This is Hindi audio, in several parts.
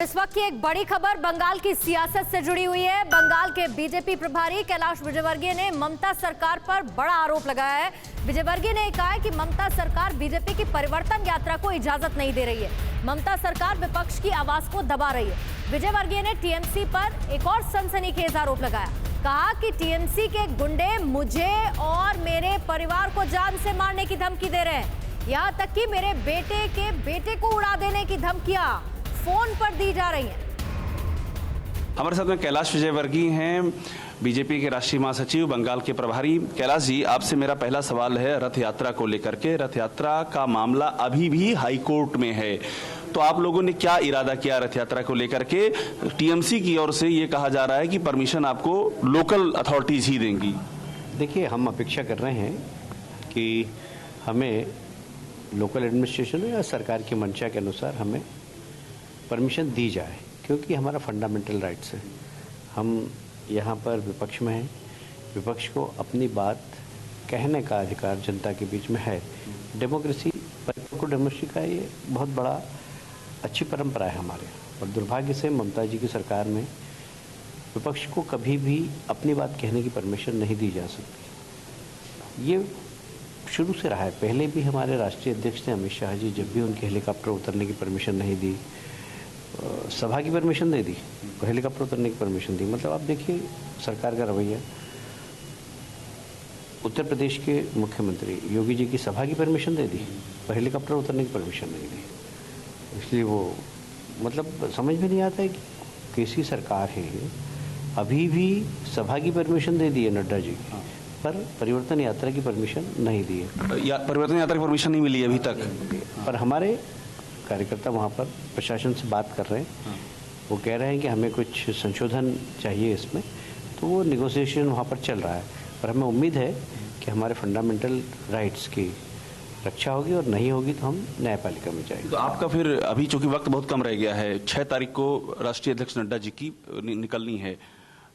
इस वक्त की एक बड़ी खबर बंगाल की सियासत से जुड़ी हुई है। बंगाल के बीजेपी प्रभारी कैलाश विजयवर्गीय ने ममता सरकार पर बड़ा आरोप लगाया है। विजयवर्गीय ने कहा है कि ममता सरकार बीजेपी की परिवर्तन यात्रा को इजाजत नहीं दे रही है। ममता सरकार विपक्ष की आवाज को दबा रही है। विजयवर्गीय ने टीएमसी पर एक और सनसनीखेज आरोप लगाया। कहा कि टीएमसी के गुंडे मुझे और मेरे परिवार को जान से मारने की धमकी दे रहे हैं। यहाँ तक कि मेरे बेटे के बेटे को उड़ा देने की धमकियां फोन पर दी जा रही हैं। हमारे साथ में कैलाश विजयवर्गीय हैं, बीजेपी के राष्ट्रीय महासचिव, बंगाल के प्रभारी। कैलाश जी, आपसे मेरा पहला सवाल है रथ यात्रा को लेकर के। रथ यात्रा का मामला अभी भी हाई कोर्ट में है, तो आप लोगों ने क्या इरादा किया रथ यात्रा को लेकर के? टीएमसी की ओर से ये कहा जा रहा है कि परमिशन आपको लोकल अथॉरिटीज ही देंगी। देखिए, हम अपेक्षा कर रहे हैं कि हमें लोकल एडमिनिस्ट्रेशन या सरकार की मंशा के अनुसार हमें परमिशन दी जाए, क्योंकि हमारा फंडामेंटल राइट्स है। हम यहाँ पर विपक्ष में हैं, विपक्ष को अपनी बात कहने का अधिकार जनता के बीच में है। डेमोक्रेसी का ये बहुत बड़ा अच्छी परंपरा है हमारे, और दुर्भाग्य से ममता जी की सरकार में विपक्ष को कभी भी अपनी बात कहने की परमिशन नहीं दी जा सकती। ये शुरू से रहा है। पहले भी हमारे राष्ट्रीय अध्यक्ष थे अमित शाह जी, जब भी उनके हेलीकॉप्टर उतरने की परमिशन नहीं दी, सभा की परमिशन दे दी, हेलीकॉप्टर उतरने की परमिशन दी। मतलब आप देखिए सरकार का रवैया। उत्तर प्रदेश के मुख्यमंत्री योगी जी की सभा की परमिशन दे दी और हेलीकॉप्टर उतरने की परमिशन नहीं दी। इसलिए वो मतलब समझ में नहीं आता है कि कैसी सरकार है। अभी भी सभा की परमिशन दे दी है नड्डा जी, पर परिवर्तन यात्रा की परमिशन नहीं दी है। परिवर्तन यात्रा की परमिशन नहीं मिली अभी तक। पर हमारे कार्यकर्ता वहाँ पर प्रशासन से बात कर रहे हैं। वो कह रहे हैं कि हमें कुछ संशोधन चाहिए इसमें, तो वो निगोशिएशन वहाँ पर चल रहा है। पर हमें उम्मीद है कि हमारे फंडामेंटल राइट्स की रक्षा होगी, और नहीं होगी तो हम न्यायपालिका में जाएंगे। तो आपका फिर अभी चूंकि वक्त बहुत कम रह गया है, 6 तारीख को राष्ट्रीय अध्यक्ष नड्डा जी की निकलनी है,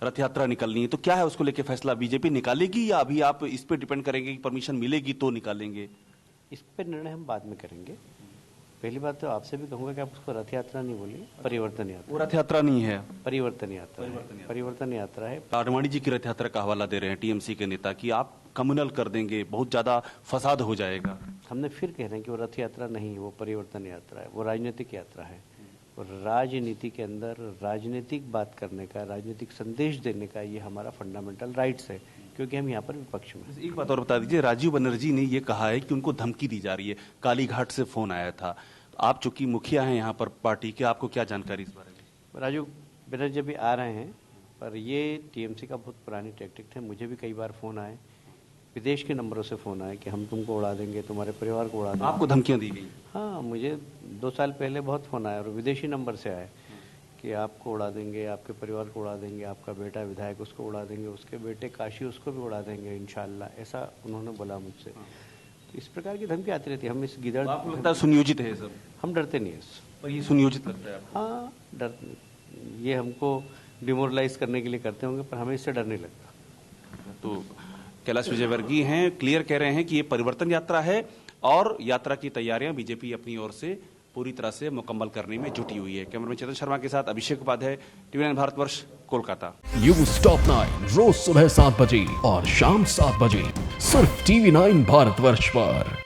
रथ यात्रा निकलनी है, तो क्या है उसको लेकर फैसला? बीजेपी निकालेगी या अभी आप इस पे डिपेंड करेंगे कि परमिशन मिलेगी तो निकालेंगे? इस पर निर्णय हम बाद में करेंगे। पहली बात तो आपसे भी कहूंगा कि आप उसको रथ यात्रा नहीं बोलिए, परिवर्तन यात्रा। वो रथ यात्रा नहीं है, परिवर्तन यात्रा है। आडवाणी जी की रथ यात्रा का हवाला दे रहे हैं टीएमसी के नेता कि आप कम्युनल कर देंगे, बहुत ज्यादा फसाद हो जाएगा। हमने फिर कह रहे हैं कि वो रथ यात्रा नहीं, वो परिवर्तन यात्रा है, वो राजनीतिक यात्रा है। और राजनीति के अंदर राजनीतिक बात करने का, राजनीतिक संदेश देने का ये हमारा फंडामेंटल राइट्स है, क्योंकि हम यहाँ पर विपक्ष में। एक बात और बता दीजिए, राजीव बनर्जी ने ये कहा है कि उनको धमकी दी जा रही है, कालीघाट से फोन आया था। आप चूंकि मुखिया हैं यहाँ पर पार्टी के, आपको क्या जानकारी इस बारे में? राजीव बनर्जी भी आ रहे हैं, पर ये टीएमसी का बहुत पुरानी टैक्टिक थे। मुझे भी कई बार फोन आए, विदेश के नंबरों से फोन आए कि हम तुमको उड़ा देंगे, तुम्हारे परिवार को उड़ा देंगे। आपको धमकियां दी गई? हाँ, मुझे 2 साल पहले बहुत फोन आया, और विदेशी नंबर से आए कि आपको उड़ा देंगे, आपके परिवार को उड़ा देंगे, आपका बेटा विधायक उसको उड़ा देंगे, उसके बेटे काशी उसको भी उड़ा देंगे इंशाल्लाह, ऐसा उन्होंने बोला मुझसे। तो इस प्रकार की धमकी आती रहती है। हम इस गिदड़, आपको लगता है सुनियोजित है सब? हम डरते नहीं है इससे। पर ये सुनियोजित लगता है आपको? हाँ, डर, ये हमको डिमोरलाइज करने के लिए करते होंगे, पर हमें इससे डर नहीं लगता। तो कैलाश विजयवर्गीय हैं, क्लियर कह रहे हैं कि ये परिवर्तन यात्रा है और यात्रा की तैयारियां बीजेपी अपनी ओर से पूरी तरह से मुकम्मल करने में जुटी हुई है। कैमरामैन चेतन शर्मा के साथ Abhishek Upadhyay, TV nine Bharatvarsh, Kolkata. News top 9 रोज सुबह 7 बजे और शाम 7 बजे सिर्फ टीवी9 भारतवर्ष पर।